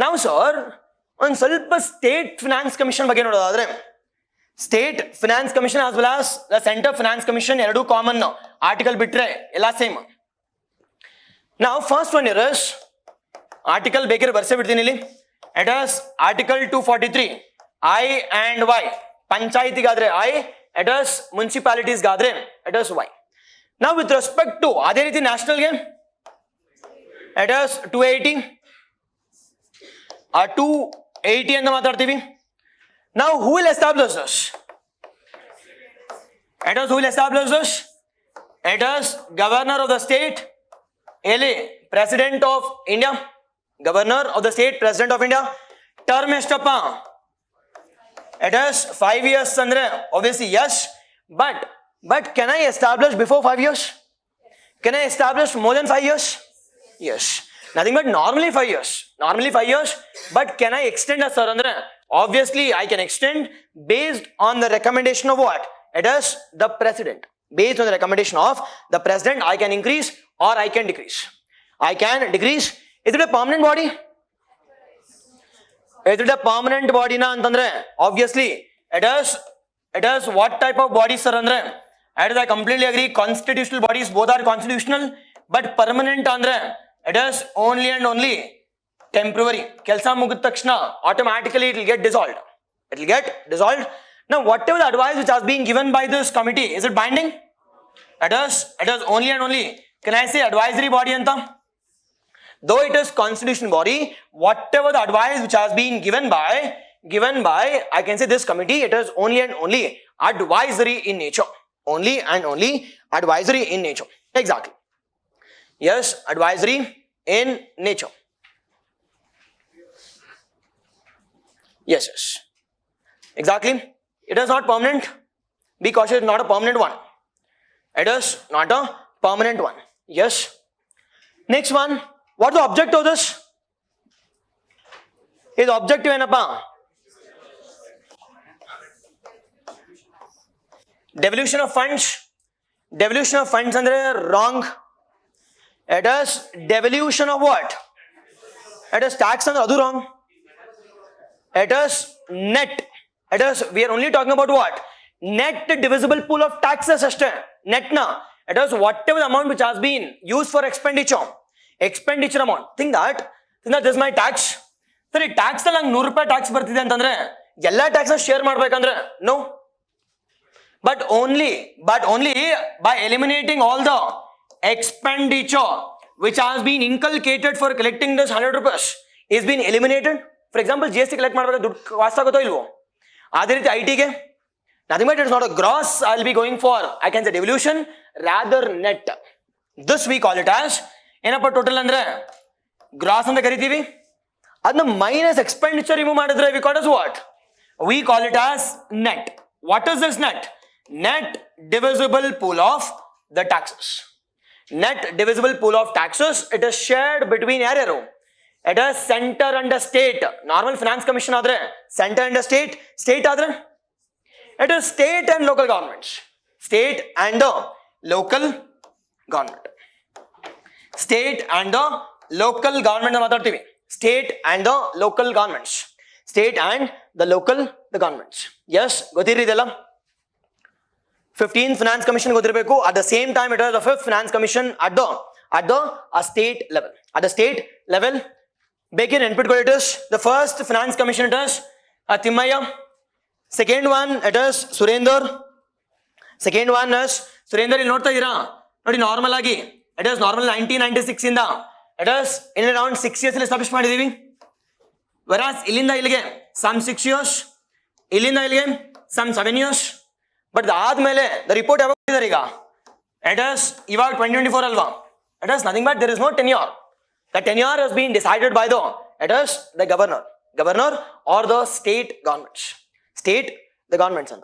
ನಾವು ಸರ್ ಒಂದು ಸ್ವಲ್ಪ ಸ್ಟೇಟ್ ಫಿನಾನ್ಸ್ ಕಮಿಷನ್ ಬಗ್ಗೆ ನೋಡೋದಾದ್ರೆ, state finance commission as well as the centre finance commission ಎರಡೂ ಕಾಮನ್, ಆರ್ಟಿಕಲ್ ಬಿಟ್ರೆ ಎಲ್ಲ ಸೇಮ್. ನಾವು ಫಸ್ಟ್ ಒನ್ ಇಯರ್ಸ್ ಆರ್ಟಿಕಲ್ ಬೇಕಿದ್ರೆ ಬರ್ಸೇ ಬಿಡ್ತೀನಿ ಇಲ್ಲಿ. It is article 243 I and Y. ಪಂಚಾಯತಿಗಾದ್ರೆ ಐ, ಇಟ್ ಇಸ್ ಮುನ್ಸಿಪಾಲಿಟೀಸ್ಗಾದ್ರೆ ಇಟ್ ಇಸ್ ವೈ. ನಾವು ವಿತ್ ರೆಸ್ಪೆಕ್ಟ್ ಟು ಅದೇ ರೀತಿ ನ್ಯಾಷನಲ್ಗೆ ಇಟ್ ಇಸ್ 280 ಆ 280 ಅಂತ ಮಾತಾಡ್ತೀವಿ. ನಾವು who will establish this? It is who will establish this? It is governor of the state, ಎಲ್ಲಿ president of India, governor of the state, president of India. Term ಎಷ್ಟಪ್ಪ? It is 5 years ಅಂದ್ರೆ obviously yes, but can I establish before 5 years? Can I establish more than 5 years? Yes. Nothing but normally 5 years. Normally 5 years, but can I extend as sir andre? Obviously I can extend based on the recommendation of what? It is the president. Based on the recommendation of the president, I can increase or I can decrease. I can decrease. Is it a permanent body? Is it a permanent body na antandre? Obviously it is what type of body sir andre? I completely agree. Constitutional bodies both are constitutional, but permanent andre it is only and only temporary. Kelsa mugid takshana automatically it will get dissolved. It will get dissolved. Now whatever the advice which has been given by this committee, is it binding? It is only and only, can I say, advisory body anta? Though it is constitutional body, whatever the advice which has been given by I can say this committee, it is only and only advisory in nature. Only and only advisory in nature. Exactly. Yes, advisory in nature. Yes. Exactly. It is not permanent. Be cautious, it's not a permanent one. It is not a permanent one. Yes. Next one. What is the object of this? Is objective enappa? Devolution of funds. Devolution of funds andre wrong. It is devolution of what? It is tax andre adu wrong. It is net. It is, we are only talking about what? Net divisible pool of taxes ashte. Net na. It is whatever the amount which has been used for expenditure. Expenditure amount. Think that this is my tax. Sir, ಈ tax ಅಲ್ಲಿ ನಂಗೆ 100 ರೂಪಾಯಿ tax ಬರ್ತಿದೆ ಅಂತಂದ್ರೆ ಎಲ್ಲ tax share ಮಾಡ್ಬೇಕಂದ್ರೆ no. But only by eliminating all the expenditure which has been inculcated for collecting this 100 rupees is been eliminated. For example, GST collect ಮಾಡಬೇಕಾದ್ರೆ ದುಡ್ಡು ಕಾಸ್ಟ್ ಆಗುತ್ತೋ ಇಲ್ವೋ? ಅದೇ ರೀತಿ ಐಟಿಗೆ nothing but it is not a gross. I will be going for, I can say, devolution, rather net. This we call it as ಏನಪ್ಪ total ಅಂದ್ರೆ gross ಅಂತ ಕರಿತೀವಿ. ಅದನ್ನ ಮೈನಸ್ ಎಕ್ಸ್ಪೆಂಡಿಚರ್ ರಿಮೂವ್ ಮಾಡಿದ್ರೆ we call it as what? We call it as net. What is this net? Net divisible pool of the taxes. Net divisible pool of taxes. It is shared between ಯಾರ್ಯಾರು? It is center and state. Normal finance commission ಆದ್ರೆ center and state. State ಆದ್ರೆ it is state and local governments. State and the local government. State and the local government ಮಾತಾಡ್ತೀವಿ. State and the local governments. State and the governments. Yes, ಗೊತ್ತಿರಿ ಇದೆಲ್ಲ. 15th finance commission ಗೊತ್ತಿರಬೇಕು. At the same time it is the 5th finance commission at the state level. At the state level, ಬೇಕಿದ್ರೆ ನೆನ್ಪಿಟ್ಕೊಳ್ಳಿ, it is the first finance commission it is Thimmaiah. Second one it is Surender. Second one is Surender. ಇಲ್ಲಿ ನೋಡ್ತಾ ಇದ್ದೀರಾ ನೋಡಿ, normal ಆಗಿ it is normal 1996 ಇಂದ it is in around 6 years establish ಮಾಡಿದೀವಿ. whereas ಇಲ್ಲಿಂದ ಇಲ್ಲಿಗೆ some 6 years, ಇಲ್ಲಿಂದ ಇಲ್ಲಿಗೆ some 7 years. ಬಟ್ ಆದ್ಮೇಲೆ ದ ರಿಪೋರ್ಟ್ ಯಾವಾಗ ಮಾಡಿದಾರೆ ಈಗ? it is ಇವಾಗ 2024 ಅಲ್ವಾ? it is nothing but there is no tenure. The tenure has been decided by the governor or the state governments. The governments and